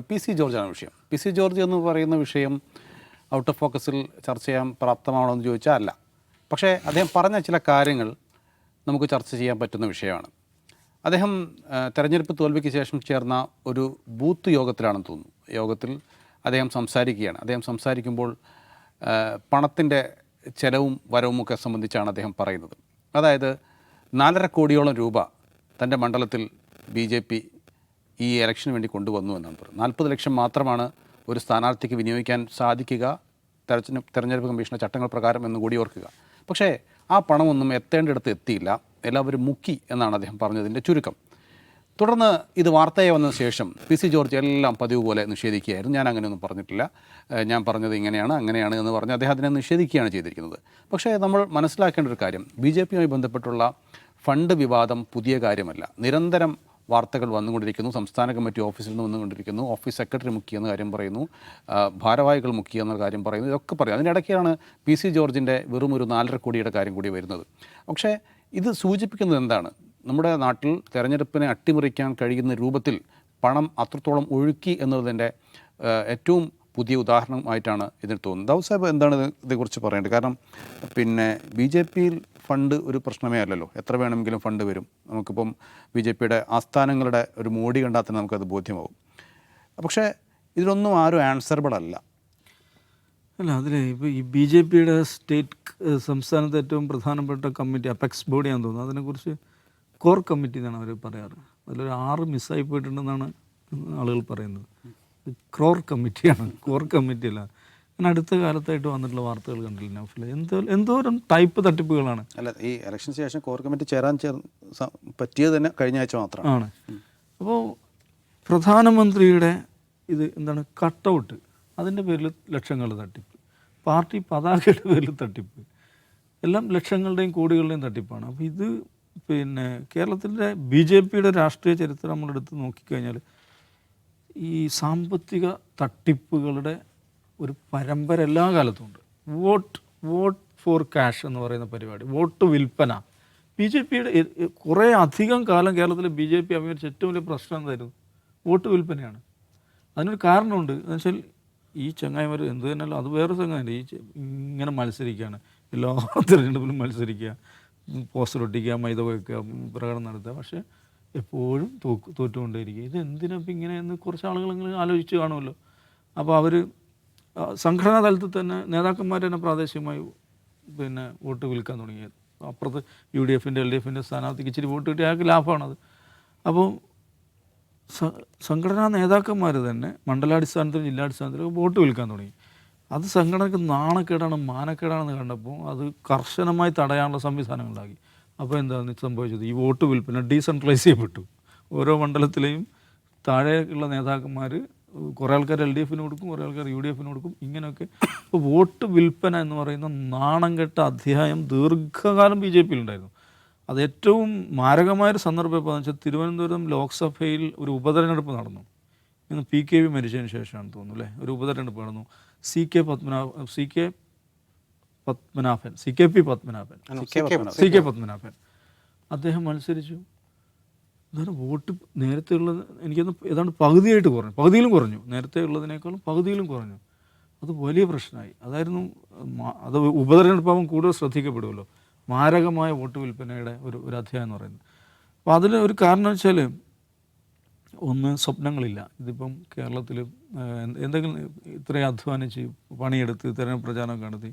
P C ജോർജാണ് വിഷയം. P C George എന്ന് പറയുന്ന വിഷയം ഔട്ട് ഓഫ് ഫോക്കസിൽ ചർച്ച ചെയ്യാൻ പ്രാപ്തമാണോ എന്ന് ചോദിച്ചാൽ അല്ല. പക്ഷേ അദ്ദേഹം പറഞ്ഞ ചില കാര്യങ്ങൾ നമുക്ക് ചർച്ച ചെയ്യാൻ പറ്റുന്ന വിഷയമാണ്. അദ്ദേഹം തെരഞ്ഞെടുപ്പ് തോൽവിക്ക് ശേഷം ചേർന്ന ഒരു ബൂത്ത് യോഗത്തിലാണെന്ന് തോന്നുന്നു. യോഗത്തിൽ അദ്ദേഹം സംസാരിക്കുകയാണ്. അദ്ദേഹം സംസാരിക്കുമ്പോൾ പണത്തിൻ്റെ ചെലവും വരവുമൊക്കെ സംബന്ധിച്ചാണ് അദ്ദേഹം പറയുന്നത്. അതായത് 4.5 കോടിയോളം രൂപ തൻ്റെ മണ്ഡലത്തിൽ BJP ഈ ഇലക്ഷന് വേണ്ടി കൊണ്ടുവന്നു എന്നാണ് പറയുന്നത്. 40 ലക്ഷം മാത്രമാണ് ഒരു സ്ഥാനാർത്ഥിക്ക് വിനിയോഗിക്കാൻ സാധിക്കുക തെരഞ്ഞെടുപ്പ് കമ്മീഷൻ്റെ ചട്ടങ്ങൾ പ്രകാരം എന്ന് കൂടി ഓർക്കുക. പക്ഷേ ആ പണമൊന്നും എത്തേണ്ടിടത്ത് എത്തിയില്ല, എല്ലാവരും മുക്കി എന്നാണ് അദ്ദേഹം പറഞ്ഞതിൻ്റെ ചുരുക്കം. തുടർന്ന് ഇത് വാർത്തയായി വന്ന ശേഷം പി സി ജോർജ് എല്ലാം പതിവ് പോലെ നിഷേധിക്കുകയായിരുന്നു. ഞാൻ അങ്ങനെയൊന്നും പറഞ്ഞിട്ടില്ല, ഞാൻ പറഞ്ഞത് ഇങ്ങനെയാണ് അങ്ങനെയാണ് എന്ന് പറഞ്ഞ് അദ്ദേഹം അതിനെ നിഷേധിക്കുകയാണ് ചെയ്തിരിക്കുന്നത്. പക്ഷേ നമ്മൾ മനസ്സിലാക്കേണ്ട ഒരു കാര്യം, BJPയുമായി ബന്ധപ്പെട്ടുള്ള ഫണ്ട് വിവാദം പുതിയ കാര്യമല്ല. നിരന്തരം വാർത്തകൾ വന്നുകൊണ്ടിരിക്കുന്നു. സംസ്ഥാന കമ്മിറ്റി ഓഫീസിൽ നിന്ന് വന്നുകൊണ്ടിരിക്കുന്നു. ഓഫീസ് സെക്രട്ടറി മുക്കിയെന്ന കാര്യം പറയുന്നു, ഭാരവാഹികൾ മുക്കിയെന്ന കാര്യം പറയുന്നു, ഇതൊക്കെ പറയും. അതിനിടയ്ക്കാണ് പി സി ജോർജിൻ്റെ വെറും ഒരു 4.5 കോടിയുടെ കാര്യം കൂടി വരുന്നത്. പക്ഷേ ഇത് സൂചിപ്പിക്കുന്നത് എന്താണ്? നമ്മുടെ നാട്ടിൽ തെരഞ്ഞെടുപ്പിനെ അട്ടിമറിക്കാൻ കഴിയുന്ന രൂപത്തിൽ പണം അത്രത്തോളം ഒഴുക്കി എന്നതിൻ്റെ ഏറ്റവും പുതിയ ഉദാഹരണമായിട്ടാണ് ഇതിന് തോന്നുന്നത്. ദാവൂദ് സാഹിബ് എന്താണ് ഇതേക്കുറിച്ച് പറയേണ്ടത്? കാരണം BJPയിൽ ഫണ്ട് ഒരു പ്രശ്നമേ അല്ലല്ലോ. എത്ര വേണമെങ്കിലും ഫണ്ട് വരും. നമുക്കിപ്പം BJPയുടെ ആസ്ഥാനങ്ങളുടെ ഒരു മോടി കണ്ടാൽ തന്നെ നമുക്കത് ബോധ്യമാവും. പക്ഷേ ഇതിലൊന്നും ആരും ആൻസറബിൾ അല്ല. അതിൽ ഇപ്പോൾ ഈ BJPയുടെ സംസ്ഥാനത്ത് ഏറ്റവും പ്രധാനപ്പെട്ട കമ്മിറ്റി അപെക്സ് ബോഡിയാണെന്ന് തോന്നുന്നു. അതിനെക്കുറിച്ച് കോർ കമ്മിറ്റി എന്നാണ് അവർ പറയാറ്. അതിലൊരു 6 മിസ്സായി പോയിട്ടുണ്ടെന്നാണ് ആളുകൾ പറയുന്നത്. കോർ കമ്മിറ്റിയാണ്, കോർ കമ്മിറ്റിയല്ല. ഞാൻ അടുത്ത കാലത്തായിട്ട് വന്നിട്ടുള്ള വാർത്തകൾ കണ്ടില്ല നൗഫിൽ, എന്തോരം ടൈപ്പ് തട്ടിപ്പുകളാണ്. അല്ല, ഈ ഇലക്ഷന് ശേഷം കോർ കമ്മിറ്റി ചേരാൻ പറ്റിയത് തന്നെ കഴിഞ്ഞ ആഴ്ച മാത്രമാണ്. അപ്പോൾ പ്രധാനമന്ത്രിയുടെ ഇത് എന്താണ് കട്ടൗട്ട്, അതിൻ്റെ പേരിൽ ലക്ഷങ്ങൾ തട്ടിപ്പ്, പാർട്ടി പതാകയുടെ പേരിൽ തട്ടിപ്പ്, എല്ലാം ലക്ഷങ്ങളുടെയും കോടികളുടെയും തട്ടിപ്പാണ്. അപ്പോൾ ഇത് കേരളത്തിൻ്റെ BJPയുടെ രാഷ്ട്രീയ ചരിത്രം നമ്മളെടുത്ത് നോക്കിക്കഴിഞ്ഞാൽ ഈ സാമ്പത്തിക തട്ടിപ്പുകളുടെ ഒരു പരമ്പര എല്ലാ കാലത്തും ഉണ്ട്. വോട്ട് ഫോർ ക്യാഷ് എന്ന് പറയുന്ന പരിപാടി, വോട്ട് വിൽപ്പന. BJPയുടെ കുറേ അധികം കാലം കേരളത്തിലെ BJP അഭിമുഖീകരിച്ച ഏറ്റവും വലിയ പ്രശ്നം എന്തായിരുന്നു? വോട്ട് വിൽപ്പനയാണ്. അതിനൊരു കാരണമുണ്ട്. എന്നുവെച്ചാൽ ഈ ചങ്ങായിമാർ എന്ത് തന്നെയല്ലോ, അത് വേറെ ചങ്ങായില്ല, ഇങ്ങനെ മത്സരിക്കുകയാണ്, എല്ലാ തിരഞ്ഞെടുപ്പിലും മത്സരിക്കുക, പോസ്റ്റർ ഒട്ടിക്കുക, മൈദ വയ്ക്കുക, പ്രകടനം നടത്തുക, പക്ഷേ എപ്പോഴും തോറ്റുകൊണ്ടേയിരിക്കുക. ഇത് എന്തിനപ്പം ഇങ്ങനെയെന്ന് കുറച്ച് ആളുകൾ ആലോചിച്ച് കാണുമല്ലോ. അപ്പോൾ അവർ സംഘടനാ തലത്തിൽ തന്നെ നേതാക്കന്മാർ തന്നെ പ്രാദേശികമായി വോട്ട് വിൽക്കാൻ തുടങ്ങിയത്. അപ്പുറത്ത് UDFൻ്റെ LDFൻ്റെ സ്ഥാനാർത്ഥിക്ക് ഇച്ചിരി വോട്ട് കിട്ടിയ അയാൾക്ക് ലാഭമാണത്. അപ്പോൾ സംഘടനാ നേതാക്കന്മാർ തന്നെ മണ്ഡലാടിസ്ഥാനത്തിലും ജില്ലാടിസ്ഥാനത്തിലും വോട്ട് വിൽക്കാൻ തുടങ്ങി. അത് സംഘടനയ്ക്ക് നാണക്കേടാണ്, മാനക്കേടാണെന്ന് കണ്ടപ്പോൾ അത് കർശനമായി തടയാനുള്ള സംവിധാനങ്ങളുണ്ടാക്കി. അപ്പോൾ എന്താണ് സംഭവിച്ചത്? ഈ വോട്ട് വിൽപ്പന ഡീസെൻട്രലൈസ് ചെയ്യപ്പെട്ടു. ഓരോ മണ്ഡലത്തിലെയും താഴെയുള്ള നേതാക്കന്മാർ, കുറേ ആൾക്കാർ LDFന് കൊടുക്കും, കുറേ ആൾക്കാർ UDFന് കൊടുക്കും, ഇങ്ങനെയൊക്കെ. ഇപ്പോൾ വോട്ട് വിൽപ്പന എന്ന് പറയുന്ന നാണം കെട്ട അധ്യായം ദീർഘകാലം BJPയിലുണ്ടായിരുന്നു. അത് ഏറ്റവും മാരകമായൊരു സന്ദർഭം ഇപ്പോൾ എന്ന് വെച്ചാൽ തിരുവനന്തപുരം ലോക്സഭയിൽ ഒരു ഉപതെരഞ്ഞെടുപ്പ് നടന്നു. ഇന്ന് PKV മരിച്ചതിന് ശേഷമാണ് തോന്നുന്നു അല്ലേ, ഒരു ഉപതെരഞ്ഞെടുപ്പ് നടന്നു. CK പത്മനാഭൻ അദ്ദേഹം മത്സരിച്ചു. അതാണ് വോട്ട് നേരത്തെ ഉള്ളത് എനിക്കൊന്ന് ഏതാണ്ട് പകുതിയിലും കുറഞ്ഞു, നേരത്തെ ഉള്ളതിനേക്കാളും പകുതിയിലും കുറഞ്ഞു. അത് വലിയ പ്രശ്നമായി. അത് ഉപതെരഞ്ഞെടുപ്പാകും കൂടുതൽ ശ്രദ്ധിക്കപ്പെടുമല്ലോ. മാരകമായ വോട്ട് വിൽപ്പനയുടെ ഒരു അധ്യായം എന്ന് പറയുന്നത്. അപ്പോൾ അതിൽ ഒരു കാരണം വെച്ചാൽ ഒന്ന്, സ്വപ്നങ്ങളില്ല. ഇതിപ്പം കേരളത്തിൽ എന്തെങ്കിലും ഇത്രയും അധ്വാനിച്ച് പണിയെടുത്ത് തെരഞ്ഞെടുപ്പ് പ്രചാരണം നടത്തി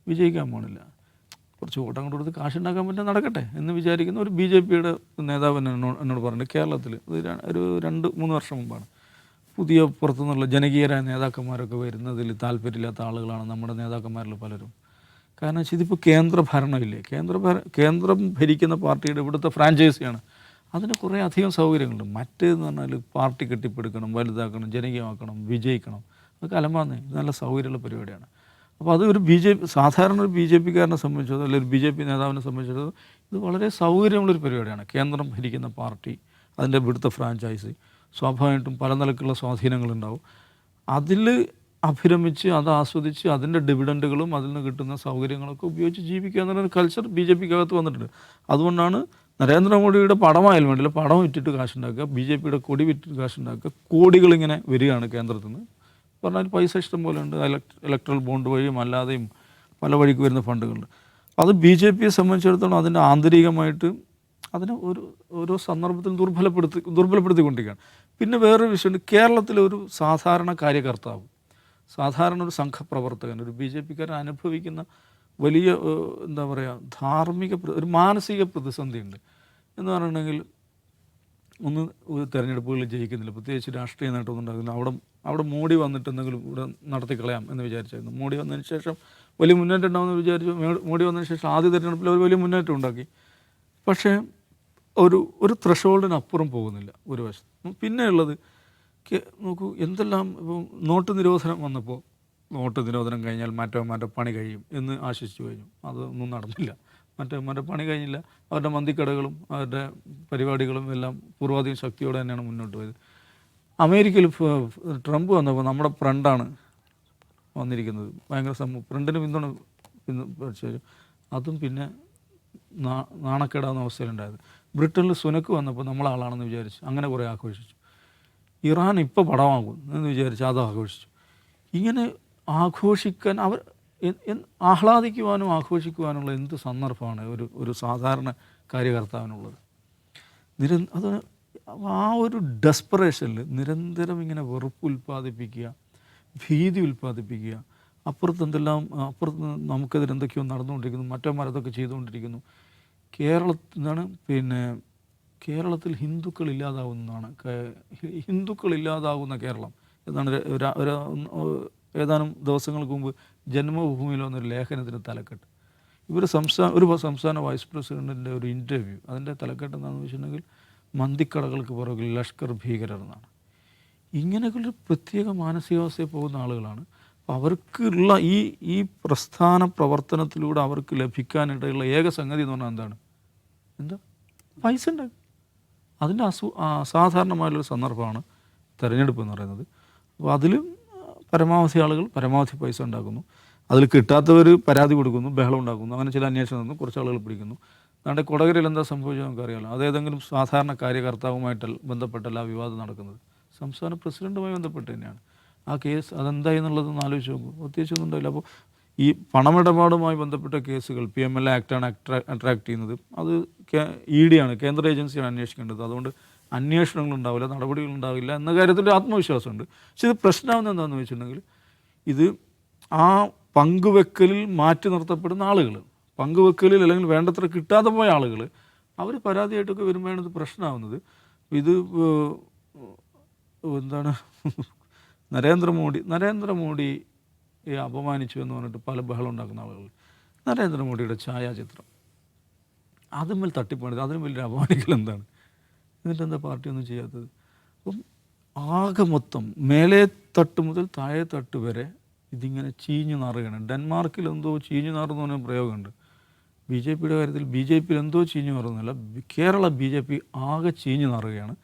വിജയിക്കാൻ പോണില്ല, കുറച്ച് വോട്ട് അങ്ങോട്ട് കൊടുത്ത് കാശുണ്ടാക്കാൻ പറ്റും, നടക്കട്ടെ എന്ന് വിചാരിക്കുന്ന ഒരു BJPയുടെ നേതാവ് എന്നോട് പറഞ്ഞിട്ട് കേരളത്തിൽ ഒരു 2-3 വർഷം മുമ്പാണ് പുതിയ പുറത്തുനിന്നുള്ള ജനകീയരായ നേതാക്കന്മാരൊക്കെ വരുന്നതിൽ താല്പര്യമില്ലാത്ത ആളുകളാണ് നമ്മുടെ നേതാക്കന്മാരിൽ പലരും. കാരണം വെച്ചാൽ ഇതിപ്പോൾ കേന്ദ്ര ഭരണമില്ലേ, കേന്ദ്രം ഭരിക്കുന്ന പാർട്ടിയുടെ ഇവിടുത്തെ ഫ്രാഞ്ചൈസിയാണ്. അതിന് കുറേ അധികം സൗകര്യങ്ങളുണ്ട്. മറ്റേതെന്ന് പറഞ്ഞാൽ പാർട്ടി കെട്ടിപ്പടുക്കണം, വലുതാക്കണം, ജനകീയമാക്കണം, വിജയിക്കണം, അതൊക്കെ അലമ്പാന്നേ. ഇത് നല്ല സൗകര്യമുള്ള പരിപാടിയാണ്. അപ്പോൾ അത് ഒരു സാധാരണ ഒരു BJPക്കാരനെ സംബന്ധിച്ചോ അല്ലെങ്കിൽ ഒരു BJP നേതാവിനെ സംബന്ധിച്ചോ ഇത് വളരെ സൗകര്യമുള്ളൊരു പരിപാടിയാണ്. കേന്ദ്രം ഭരിക്കുന്ന പാർട്ടി, അതിൻ്റെ ഇവിടുത്തെ ഫ്രാഞ്ചൈസി, സ്വാഭാവികമായിട്ടും പല നിലക്കുള്ള സ്വാധീനങ്ങളുണ്ടാവും. അതിൽ അഭിരമിച്ച് അത് ആസ്വദിച്ച് അതിൻ്റെ ഡിവിഡൻറ്റുകളും അതിൽ നിന്ന് കിട്ടുന്ന സൗകര്യങ്ങളൊക്കെ ഉപയോഗിച്ച് ജീവിക്കുക എന്നുള്ളൊരു കൾച്ചർ BJPക്കകത്ത് വന്നിട്ടുണ്ട്. അതുകൊണ്ടാണ് നരേന്ദ്രമോദിയുടെ പടമായാലും വേണ്ടില്ല, പടം വിറ്റിട്ട് കാശുണ്ടാക്കുക, BJPയുടെ കൊടി വിറ്റിട്ട് കാശുണ്ടാക്കുക, കോടികളിങ്ങനെ വരികയാണ് കേന്ദ്രത്തിൽ നിന്ന്. പറഞ്ഞാൽ പൈസ ഇഷ്ടം പോലെ ഉണ്ട്. ഇലക്ട്രൽ ബോണ്ട് വഴിയും അല്ലാതെയും പല വഴിക്ക് വരുന്ന ഫണ്ടുകളുണ്ട്. അത് BJPയെ സംബന്ധിച്ചിടത്തോളം അതിൻ്റെ ആന്തരികമായിട്ട് അതിനെ ഓരോ സന്ദർഭത്തിൽ ദുർബലപ്പെടുത്തിക്കൊണ്ടിരിക്കുകയാണ്. പിന്നെ വേറൊരു വിഷയമുണ്ട്. കേരളത്തിലെ ഒരു സാധാരണ കാര്യകർത്താവ്, സാധാരണ ഒരു സംഘപ്രവർത്തകൻ, ഒരു BJPക്കാരൻ അനുഭവിക്കുന്ന വലിയ എന്താ പറയുക, ഒരു മാനസിക പ്രതിസന്ധിയുണ്ട്. എന്ന് പറഞ്ഞിട്ടുണ്ടെങ്കിൽ, ഒന്ന് തെരഞ്ഞെടുപ്പുകളിൽ ജയിക്കുന്നില്ല, പ്രത്യേകിച്ച് രാഷ്ട്രീയ നേട്ടമൊന്നും ഉണ്ടാകുന്നില്ല. അവിടെ മോഡി വന്നിട്ട് എന്തെങ്കിലും ഇവിടെ നടത്തിക്കളയാം എന്ന് വിചാരിച്ചായിരുന്നു. മോഡി വന്നതിന് ശേഷം വലിയ മുന്നേറ്റം ഉണ്ടാകുമെന്ന് വിചാരിച്ചു. മോഡി വന്നതിന് ശേഷം ആദ്യ തെരഞ്ഞെടുപ്പിൽ അവർ വലിയ മുന്നേറ്റം ഉണ്ടാക്കി. പക്ഷേ ഒരു ത്രഷോൾഡിനപ്പുറം പോകുന്നില്ല ഒരു വശത്ത്. പിന്നെ ഉള്ളത് നോക്കൂ, എന്തെല്ലാം ഇപ്പോൾ നോട്ട് നിരോധനം വന്നപ്പോൾ, നോട്ട് നിരോധനം കഴിഞ്ഞാൽ മറ്റവന്മാരുടെ പണി കഴിയും എന്ന് ആശിച്ചു കഴിഞ്ഞു. അതൊന്നും നടന്നില്ല. മറ്റവന്മാരുടെ പണി കഴിഞ്ഞില്ല. അവരുടെ മന്തിക്കടകളും അവരുടെ പരിപാടികളും എല്ലാം പൂർവാധികം ശക്തിയോടെ തന്നെയാണ് മുന്നോട്ട് പോയത്. അമേരിക്കയിൽ ട്രംപ് വന്നപ്പോൾ നമ്മുടെ ഫ്രണ്ടാണ് വന്നിരിക്കുന്നത്, ഭയങ്കര ഫ്രണ്ടിന് പിന്തുണ അതും പിന്നെ നാണക്കേടാവുന്ന അവസ്ഥയിലുണ്ടായത്. ബ്രിട്ടനിൽ സുനക്ക് വന്നപ്പോൾ നമ്മളാളാണെന്ന് വിചാരിച്ചു, അങ്ങനെ കുറേ ആഘോഷിച്ചു. ഇറാൻ ഇപ്പോൾ പടമാകും എന്ന് വിചാരിച്ച് അത് ആഘോഷിച്ചു. ഇങ്ങനെ ആഘോഷിക്കാൻ ആഹ്ലാദിക്കുവാനും ആഘോഷിക്കുവാനുള്ള എന്ത് സന്ദർഭമാണ് ഒരു സാധാരണ കാര്യകർത്താവിനുള്ളത്? അത് ആ ഒരു ഡെസ്പറേഷനിൽ നിരന്തരം ഇങ്ങനെ വെറുപ്പ് ഉൽപ്പാദിപ്പിക്കുക, ഭീതി ഉൽപ്പാദിപ്പിക്കുക, അപ്പുറത്ത് നമുക്കെതിരെ എന്തൊക്കെയോ നടന്നുകൊണ്ടിരിക്കുന്നു, മറ്റന്മാരതൊക്കെ ചെയ്തുകൊണ്ടിരിക്കുന്നു. കേരളത്തിൽ ഹിന്ദുക്കളില്ലാതാവുന്ന കേരളം എന്നാണ് ഏതാനും ദിവസങ്ങൾക്ക് മുമ്പ് ജന്മഭൂമിയിൽ വന്നൊരു ലേഖനത്തിന് തലക്കെട്ട്. ഒരു സംസ്ഥാന വൈസ് പ്രസിഡൻറ്റിൻ്റെ ഒരു ഇൻ്റർവ്യൂ, അതിൻ്റെ തലക്കെട്ട് എന്താണെന്ന് വെച്ചിട്ടുണ്ടെങ്കിൽ മന്തിക്കടകൾക്ക് പുറകിൽ ലഷ്കർ ഭീകരർ എന്നാണ്. ഇങ്ങനെയൊക്കെയൊരു പ്രത്യേക മാനസികാവസ്ഥയിൽ പോകുന്ന ആളുകളാണ്. അവർക്കുള്ള ഈ പ്രസ്ഥാന പ്രവർത്തനത്തിലൂടെ അവർക്ക് ലഭിക്കാനിടയുള്ള ഏക സംഗതി എന്ന് പറഞ്ഞാൽ എന്താ പൈസ ഉണ്ടാകും. അതിൻ്റെ അസാധാരണമായുള്ളൊരു സന്ദർഭമാണ് തിരഞ്ഞെടുപ്പ് എന്ന് പറയുന്നത്. അപ്പോൾ അതിലും പരമാവധി ആളുകൾ പരമാവധി പൈസ ഉണ്ടാക്കുന്നു. അതിൽ കിട്ടാത്തവർ പരാതി കൊടുക്കുന്നു, ബഹളം ഉണ്ടാക്കുന്നു, അങ്ങനെ ചില അന്വേഷണം നടന്നു, കുറച്ച് ആളുകൾ പിടിക്കുന്നു. നമ്മുടെ കൊടകരയിൽ എന്താ സംഭവിച്ചത് നമുക്കറിയാമല്ലോ. അതേതെങ്കിലും സാധാരണ കാര്യകർത്താവുമായിട്ട് ബന്ധപ്പെട്ടല്ല ആ വിവാദം നടക്കുന്നത്, സംസ്ഥാന പ്രസിഡൻറ്റുമായി ബന്ധപ്പെട്ട് തന്നെയാണ്. ആ കേസ് അതെന്തായി എന്നുള്ളതൊന്ന് ആലോചിച്ച് നോക്കും. പ്രത്യേകിച്ചൊന്നും ഉണ്ടായില്ല. അപ്പോൾ ഈ പണമിടപാടുമായി ബന്ധപ്പെട്ട കേസുകൾ PMLA ആക്ടാണ് അട്രാക്ട് ചെയ്യുന്നത്. അത് ED ആണ്, കേന്ദ്ര ഏജൻസിയാണ് അന്വേഷിക്കേണ്ടത്. അതുകൊണ്ട് അന്വേഷണങ്ങളുണ്ടാവില്ല, നടപടികളുണ്ടാവില്ല എന്ന കാര്യത്തിൽ ആത്മവിശ്വാസമുണ്ട്. പക്ഷെ ഇത് പ്രശ്നമാകുന്നത് എന്താണെന്ന് വെച്ചിട്ടുണ്ടെങ്കിൽ, ഇത് ആ പങ്കുവെക്കലിൽ മാറ്റി നിർത്തപ്പെടുന്ന ആളുകൾ, പങ്കുവെക്കലിൽ അല്ലെങ്കിൽ വേണ്ടത്ര കിട്ടാതെ പോയ ആളുകൾ, അവർ പരാതിയായിട്ടൊക്കെ വരുമ്പോഴാണ് ഇത് പ്രശ്നമാകുന്നത്. ഇത് എന്താണ് നരേന്ദ്രമോദിയെ അപമാനിച്ചു എന്ന് പറഞ്ഞിട്ട് പല ബഹളം ഉണ്ടാക്കുന്ന ആളുകൾ, നരേന്ദ്രമോദിയുടെ ഛായാചിത്രം അതുമ്മേൽ തട്ടിപ്പാണ്, അതിന് വലിയൊരു അപമാനിക്കൽ എന്താണ്? എന്നിട്ടെന്താ പാർട്ടിയൊന്നും ചെയ്യാത്തത്? അപ്പം ആകെ മൊത്തം മേലേ തട്ട് മുതൽ താഴെ തട്ട് വരെ ഇതിങ്ങനെ ചീഞ്ഞു നാറുകയാണ്. ഡെൻമാർക്കിൽ എന്തോ ചീഞ്ഞു നാറുന്ന പറഞ്ഞ പ്രയോഗമുണ്ട്. BJPയുടെ കാര്യത്തിൽ BJPയിൽ എന്തോ ചീഞ്ഞു നാറുന്നില്ല, കേരള BJP ആകെ ചീഞ്ഞു നാറുകയാണ്.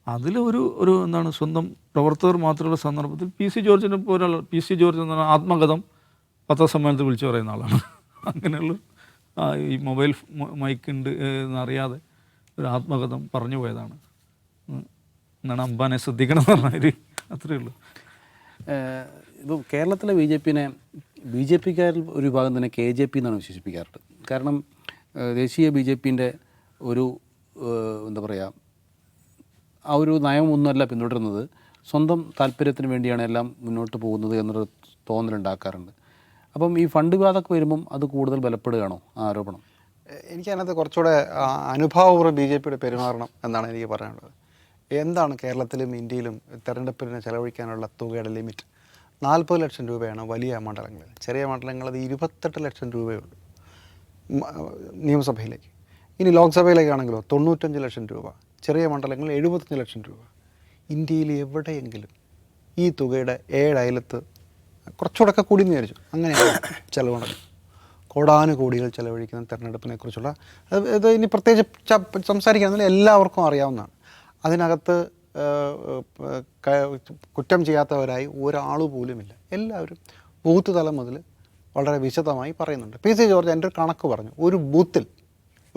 അതിലൊരു എന്താണ് സ്വന്തം പ്രവർത്തകർ മാത്രമുള്ള സന്ദർഭത്തിൽ PC ജോർജിനെ പോലെ PC ജോർജ് എന്ന് പറഞ്ഞാൽ ആത്മകഥം പത്രസമ്മേളനത്തിൽ വിളിച്ചു പറയുന്ന ആളാണ്. അങ്ങനെയുള്ള ഈ മൊബൈൽ മൈക്കുണ്ട് എന്നറിയാതെ ഒരു ആത്മകഥം പറഞ്ഞു പോയതാണ്. എന്നാണ് അംബാനെ ശ്രദ്ധിക്കണം എന്ന് പറഞ്ഞാൽ അത്രയേ ഉള്ളൂ. ഇപ്പോൾ കേരളത്തിലെ BJPക്കാരിൽ ഒരു വിഭാഗം തന്നെ KJP എന്നാണ് വിശേഷിപ്പിക്കാറുണ്ട്. കാരണം ദേശീയ BJPൻ്റെ ഒരു എന്താ പറയുക, ആ ഒരു നയമൊന്നുമല്ല പിന്തുടരുന്നത്, സ്വന്തം താല്പര്യത്തിന് വേണ്ടിയാണ് എല്ലാം മുന്നോട്ട് പോകുന്നത് എന്നൊരു തോന്നലുണ്ടാക്കാറുണ്ട്. അപ്പം ഈ ഫണ്ട് വിവാദമൊക്കെ വരുമ്പം അത് കൂടുതൽ ബലപ്പെടുകയാണോ ആ ആരോപണം? എനിക്കതിനകത്ത് കുറച്ചുകൂടെ അനുഭാവപൂർവ്വം BJPയുടെ പെരുമാറണം എന്നാണ് എനിക്ക് പറയാനുള്ളത്. എന്താണ് കേരളത്തിലും ഇന്ത്യയിലും തെരഞ്ഞെടുപ്പിന് ചെലവഴിക്കാനുള്ള തുകയുടെ ലിമിറ്റ്? 40 ലക്ഷം രൂപയാണ് വലിയ മണ്ഡലങ്ങളിൽ. ചെറിയ മണ്ഡലങ്ങൾ അത് 28 ലക്ഷം രൂപയേ ഉള്ളൂ നിയമസഭയിലേക്ക്. ഇനി ലോക്സഭയിലേക്കാണെങ്കിലോ 95 ലക്ഷം രൂപ, ചെറിയ മണ്ഡലങ്ങളിൽ 75 ലക്ഷം രൂപ. ഇന്ത്യയിൽ എവിടെയെങ്കിലും ഈ തുകയുടെ 7 അയലത്ത് കുറച്ചുകൂടെയൊക്കെ കൂടിയെന്ന് വിചാരിച്ചു, അങ്ങനെയാണ് ചിലവുണ്ട്. കോടാനുകോടികൾ ചെലവഴിക്കുന്ന തെരഞ്ഞെടുപ്പിനെക്കുറിച്ചുള്ള ഇത് ഇനി പ്രത്യേകിച്ച് സംസാരിക്കുകയാണെങ്കിൽ എല്ലാവർക്കും അറിയാവുന്നതാണ്. അതിനകത്ത് കുറ്റം ചെയ്യാത്തവരായി ഒരാൾ പോലുമില്ല. എല്ലാവരും ബൂത്ത് തലം മുതൽ വളരെ വിശദമായി പറയുന്നുണ്ട്. PC ജോർജ് എൻ്റെ ഒരു കണക്ക് പറഞ്ഞു, ഒരു ബൂത്തിൽ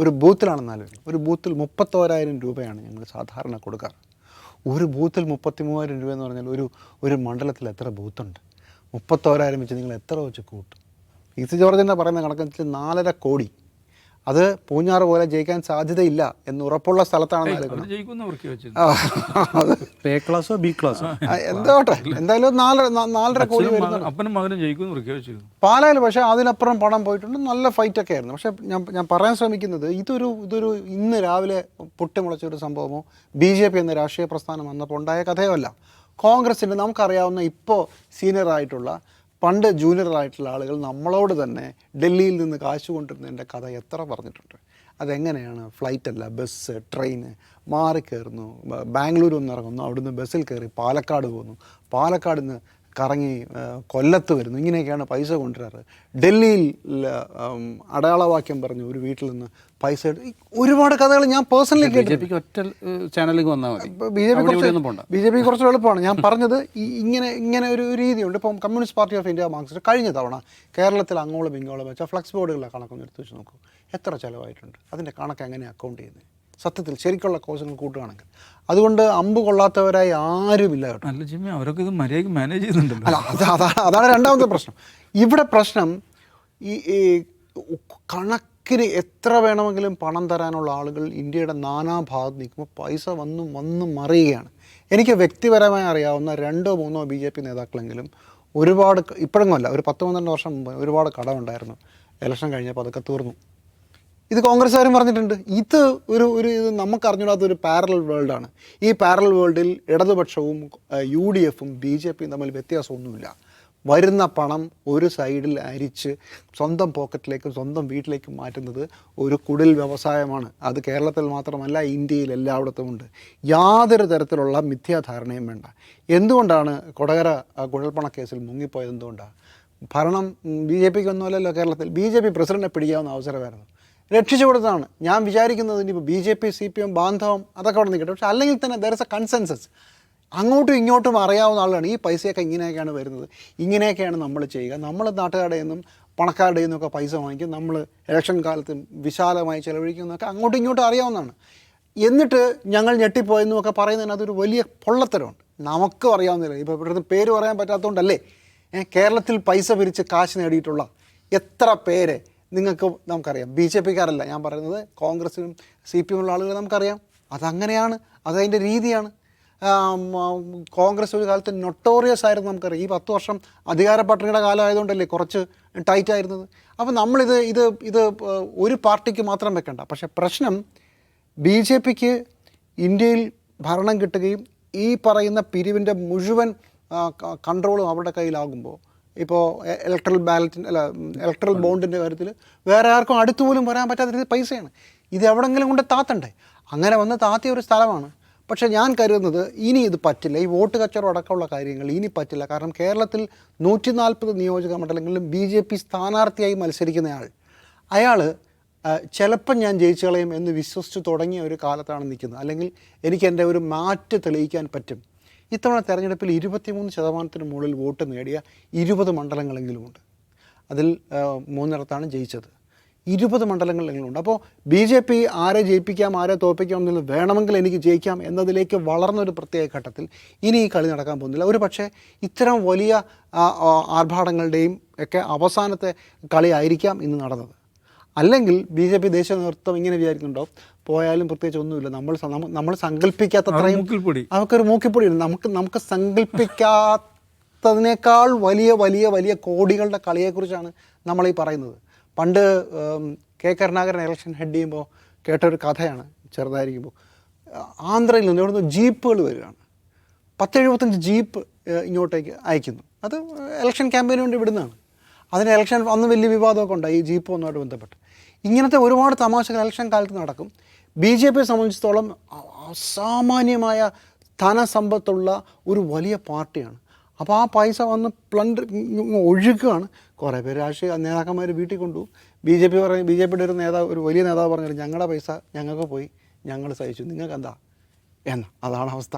ഒരു ബൂത്തിലാണെന്നാലും ഒരു ബൂത്തിൽ 31,000 രൂപയാണ് ഞങ്ങൾ സാധാരണ കൊടുക്കാറ്. ഒരു ബൂത്തിൽ 33,000 രൂപ എന്ന് പറഞ്ഞാൽ ഒരു മണ്ഡലത്തിൽ എത്ര ബൂത്തുണ്ട്? 31,000 വെച്ച് നിങ്ങൾ എത്ര വെച്ച് കൂട്ടും? പി.സി. ജോർജിൻ്റെ പറയുന്ന കണക്കനുസരിച്ച് 4.5 കോടി. അത് പൂഞ്ഞാറ് പോലെ ജയിക്കാൻ സാധ്യതയില്ല എന്ന് ഉറപ്പുള്ള സ്ഥലത്താണെന്ന് ആലോചിക്കണം. അത് എ ക്ലാസ്സോ ബി ക്ലാസ്സോ എന്തോട്ടെ, എന്തായാലും 4.5 കോടി വരുന്നുണ്ട്. അപ്പനും മകനും ജയിക്കുമെന്ന് പ്രഖ്യാപിച്ചിരുന്നു പാലായിൽ. പക്ഷേ അതിനപ്പുറം പണം പോയിട്ടുണ്ട്. നല്ല ഫൈറ്റൊക്കെ ആയിരുന്നു. പക്ഷേ ഞാൻ പറയാൻ ശ്രമിക്കുന്നത് ഇതൊരു ഇന്ന് രാവിലെ പൊട്ടിമുളച്ച ഒരു സംഭവമോ BJP എന്ന രാഷ്ട്രീയ പ്രസ്ഥാനം വന്നപ്പോൾ ഉണ്ടായ കഥയോ അല്ല. കോൺഗ്രസിൻ്റെ നമുക്കറിയാവുന്ന ഇപ്പോൾ സീനിയറായിട്ടുള്ള പണ്ട് ജൂനിയറായിട്ടുള്ള ആളുകൾ നമ്മളോട് തന്നെ ഡൽഹിയിൽ നിന്ന് കാശ് കൊണ്ടിരുന്നതിൻ്റെ കഥ എത്ര പറഞ്ഞിട്ടുണ്ട്. അതെങ്ങനെയാണ്? ഫ്ലൈറ്റല്ല, ബസ്, ട്രെയിന് മാറിക്കയറുന്നു, ബാംഗ്ലൂർ ഒന്ന് ഇറങ്ങുന്നു, അവിടുന്ന് ബസ്സിൽ കയറി പാലക്കാട് പോകുന്നു, പാലക്കാട് നിന്ന് കറങ്ങി കൊല്ലത്ത് വരുന്നു. ഇങ്ങനെയൊക്കെയാണ് പൈസ കൊണ്ടുവരാറ്. ഡൽഹിയിൽ അടയാളവാക്യം പറഞ്ഞു ഒരു വീട്ടിൽ നിന്ന് പൈസ ഒരുപാട് കഥകൾ ഞാൻ പേഴ്സണലി കേട്ടു. ഒറ്റ ചാനലിലേക്ക് വന്നാൽ മതി. BJP കുറച്ച് എളുപ്പമാണ്. ഞാൻ പറഞ്ഞത് ഇങ്ങനെ ഒരു രീതിയുണ്ട്. ഇപ്പം communist party of India Marxist കഴിഞ്ഞ തവണ കേരളത്തിൽ അങ്ങോളം ഇങ്ങോളം വെച്ചാൽ ഫ്ലക്സ് ബോർഡുകളുടെ കണക്കൊന്ന് എടുത്ത് വെച്ച് നോക്കൂ. എത്ര ചിലവായിട്ടുണ്ട്? അതിൻ്റെ കണക്ക് എങ്ങനെ അക്കൗണ്ട് ചെയ്യുന്നത്? സത്യത്തിൽ ശരിക്കുള്ള കോഴ്സുകൾ കൂട്ടുകയാണെങ്കിൽ. അതുകൊണ്ട് അമ്പ് കൊള്ളാത്തവരായി ആരുമില്ല കേട്ടോ. അല്ല ജിമ്മി, അവരൊക്കെ ഇത് മര്യാദയ്ക്ക് മാനേജ് ചെയ്യുന്നുണ്ടല്ലോ. അല്ല, അതാണ് രണ്ടാമത്തെ പ്രശ്നം. ഇവിടെ പ്രശ്നം ഈ കണക്കിന് എത്ര വേണമെങ്കിലും പണം തരാനുള്ള ആളുകൾ ഇന്ത്യയുടെ നാനാഭാഗത്ത് നിൽക്കുമ്പോൾ പൈസ വന്ന് മറിയുകയാണ്. എനിക്ക് വ്യക്തിപരമായി അറിയാവുന്ന 2-3 BJP നേതാക്കളെങ്കിലും ഒരുപാട്, ഇപ്പോഴൊന്നുമല്ല, ഒരു 10-12 വർഷം മുമ്പ് ഒരുപാട് കടമുണ്ടായിരുന്നു. ഇലക്ഷൻ കഴിഞ്ഞപ്പോൾ അതൊക്കെ തീർന്നു. ഇത് കോൺഗ്രസ്സുകാരും പറഞ്ഞിട്ടുണ്ട്. ഇത് ഇത് നമുക്ക് അറിഞ്ഞൂടാത്തൊരു പാരലൽ വേൾഡാണ്. ഈ പാരലൽ വേൾഡിൽ ഇടതുപക്ഷവും UDFും BJPയും തമ്മിൽ വ്യത്യാസമൊന്നുമില്ല. വരുന്ന പണം ഒരു സൈഡിൽ അരിച്ച് സ്വന്തം പോക്കറ്റിലേക്കും സ്വന്തം വീട്ടിലേക്കും മാറ്റുന്നത് ഒരു കുടിൽ വ്യവസായമാണ്. അത് കേരളത്തിൽ മാത്രമല്ല, ഇന്ത്യയിൽ എല്ലായിടത്തും ഉണ്ട്. യാതൊരു തരത്തിലുള്ള മിഥ്യാധാരണയും വേണ്ട. എന്തുകൊണ്ടാണ് കൊടകര കുഴൽപ്പണ കേസിൽ മുങ്ങിപ്പോയത്? എന്തുകൊണ്ടാണ്? ഭരണം BJPക്ക് ഒന്നുമല്ലല്ലോ കേരളത്തിൽ. BJP പ്രസിഡന്റിനെ പിടിക്കാവുന്ന അവസരമായിരുന്നു, രക്ഷിച്ചു കൊടുത്തതാണ്. ഞാൻ വിചാരിക്കുന്നത് ഇനിയിപ്പോൾ BJP CPM ബാന്ധവം അതൊക്കെ അവിടെ നിൽക്കട്ടെ. പക്ഷേ അല്ലെങ്കിൽ തന്നെ ദർ ഇസ് എ കൺസെൻസസ്. അങ്ങോട്ടും ഇങ്ങോട്ടും അറിയാവുന്ന ആളാണ്. ഈ പൈസയൊക്കെ ഇങ്ങനെയൊക്കെയാണ് വരുന്നത്, ഇങ്ങനെയൊക്കെയാണ് നമ്മൾ ചെയ്യുക. നമ്മൾ നാട്ടുകാരുടെ നിന്നും പണക്കാരുടെ നിന്നൊക്കെ പൈസ വാങ്ങിക്കും, നമ്മൾ ഇലക്ഷൻ കാലത്ത് വിശാലമായി ചിലവഴിക്കുന്നതൊക്കെ അങ്ങോട്ടും ഇങ്ങോട്ടും അറിയാവുന്നതാണ്. എന്നിട്ട് ഞങ്ങൾ ഞെട്ടിപ്പോയെന്നൊക്കെ പറയുന്നതിന് അതൊരു വലിയ പൊള്ളത്തരമുണ്ട്. നമുക്കും അറിയാവുന്നില്ല. ഇപ്പോൾ ഇവിടുത്തെ പേര് പറയാൻ പറ്റാത്തതുകൊണ്ടല്ലേ. കേരളത്തിൽ പൈസ പിരിച്ച് കാശ് നേടിയിട്ടുള്ള എത്ര പേരെ നമുക്കറിയാം. BJPക്കാരല്ല ഞാൻ പറയുന്നത്, കോൺഗ്രസിനും CPM ഉള്ള ആളുകളെ നമുക്കറിയാം. അതങ്ങനെയാണ്, അതതിൻ്റെ രീതിയാണ്. കോൺഗ്രസ് ഒരു കാലത്ത് നൊട്ടോറിയസ് ആയിരുന്നു, നമുക്കറിയാം. ഈ 10 വർഷം അധികാര പട്ടിണിയുടെ കാലം ആയതുകൊണ്ടല്ലേ കുറച്ച് ടൈറ്റ് ആയിരുന്നത്. അപ്പോൾ ഇത് ഒരു പാർട്ടിക്ക് മാത്രം വെക്കണ്ട. പക്ഷേ പ്രശ്നം BJPക്ക് ഇന്ത്യയിൽ ഭരണം കിട്ടുകയും ഈ പറയുന്ന പിരിവിൻ്റെ മുഴുവൻ കൺട്രോളും അവരുടെ കയ്യിലാകുമ്പോൾ, ഇപ്പോൾ ഇലക്ട്രൽ ബോണ്ടിൻ്റെ കാര്യത്തിൽ വേറെ ആർക്കും അടുത്തു പോലും വരാൻ പറ്റാത്ത രീതിയിൽ പൈസയാണ്. ഇത് എവിടെങ്കിലും കൊണ്ട് താത്തണ്ടേ? അങ്ങനെ വന്ന് താത്തിയ ഒരു സ്ഥലമാണ്. പക്ഷേ ഞാൻ കരുതുന്നത് ഇനി ഇത് പറ്റില്ല. ഈ വോട്ട് കച്ചവടം അടക്കമുള്ള കാര്യങ്ങൾ ഇനി പറ്റില്ല. കാരണം കേരളത്തിൽ 140 നിയോജക മണ്ഡലങ്ങളിലും BJP സ്ഥാനാർത്ഥിയായി മത്സരിക്കുന്നയാൾ, അയാൾ ചിലപ്പം ഞാൻ ജയിച്ചു കളയും എന്ന് വിശ്വസിച്ച് തുടങ്ങിയ ഒരു കാലത്താണ് നിൽക്കുന്നത്. അല്ലെങ്കിൽ എനിക്ക് എൻ്റെ ഒരു മാറ്റ് തെളിയിക്കാൻ പറ്റും. ഇത്തവണ തെരഞ്ഞെടുപ്പിൽ 23% മുകളിൽ വോട്ട് നേടിയ 20 മണ്ഡലങ്ങളെങ്കിലുമുണ്ട്. അതിൽ 3 ജയിച്ചത്. 20 മണ്ഡലങ്ങളിലെങ്കിലുമുണ്ട്. അപ്പോൾ BJP ആരെ ജയിപ്പിക്കാം, ആരെ തോൽപ്പിക്കാം എന്നുള്ളത് വേണമെങ്കിൽ എനിക്ക് ജയിക്കാം എന്നതിലേക്ക് വളർന്നൊരു പ്രത്യേക ഘട്ടത്തിൽ ഇനി ഈ കളി നടക്കാൻ പോകുന്നില്ല. ഒരു പക്ഷേ ഇത്തരം വലിയ ആർഭാടങ്ങളുടെയും ഒക്കെ അവസാനത്തെ കളി ആയിരിക്കാം ഇന്ന് നടന്നത്. അല്ലെങ്കിൽ BJP ദേശീയ നേതൃത്വം ഇങ്ങനെ വിചാരിക്കുന്നുണ്ടോ, പോയാലും പ്രത്യേകിച്ച് ഒന്നുമില്ല, നമ്മൾ സങ്കല്പിക്കാത്തത്രയും അവർക്കൊരു മൂക്കിപ്പൊടിയുണ്ട്. നമുക്ക് സങ്കല്പിക്കാത്തതിനേക്കാൾ വലിയ വലിയ വലിയ കോടികളുടെ കളിയെക്കുറിച്ചാണ് നമ്മളീ പറയുന്നത്. പണ്ട് K. കരുണാകരൻ ഇലക്ഷൻ ഹെഡ് ചെയ്യുമ്പോൾ കേട്ടൊരു കഥയാണ്. ചെറുതായിരിക്കുമ്പോൾ ആന്ധ്രയിൽ നിന്ന് ഇവിടുന്ന് ജീപ്പുകൾ വരികയാണ്. 10-75 ജീപ്പ് ഇങ്ങോട്ടേക്ക് അയക്കുന്നു. അത് ഇലക്ഷൻ ക്യാമ്പയിന് വേണ്ടി വിടുന്നതാണ്. അതിന് ഇലക്ഷൻ അന്ന് വലിയ വിവാദമൊക്കെ ഉണ്ടായി ഈ ജീപ്പ് ഒന്നുമായിട്ട് ബന്ധപ്പെട്ട്. ഇങ്ങനത്തെ ഒരുപാട് തമാശകൾ ഇലക്ഷൻ കാലത്ത് നടക്കും. BJPയെ സംബന്ധിച്ചിടത്തോളം അസാമാന്യമായ ധനസമ്പത്തുള്ള ഒരു വലിയ പാർട്ടിയാണ്. അപ്പോൾ ആ പൈസ വന്ന് ഒഴുകുകയാണ്. കുറേ പേര് രാഷ്ട്രീയ നേതാക്കന്മാർ വീട്ടിൽ കൊണ്ടു. BJPയുടെ ഒരു വലിയ നേതാവ് പറഞ്ഞാൽ ഞങ്ങളുടെ പൈസ ഞങ്ങൾക്ക് പോയി, ഞങ്ങൾ സഹിച്ചു, നിങ്ങൾക്ക് എന്താ അതാണ് അവസ്ഥ.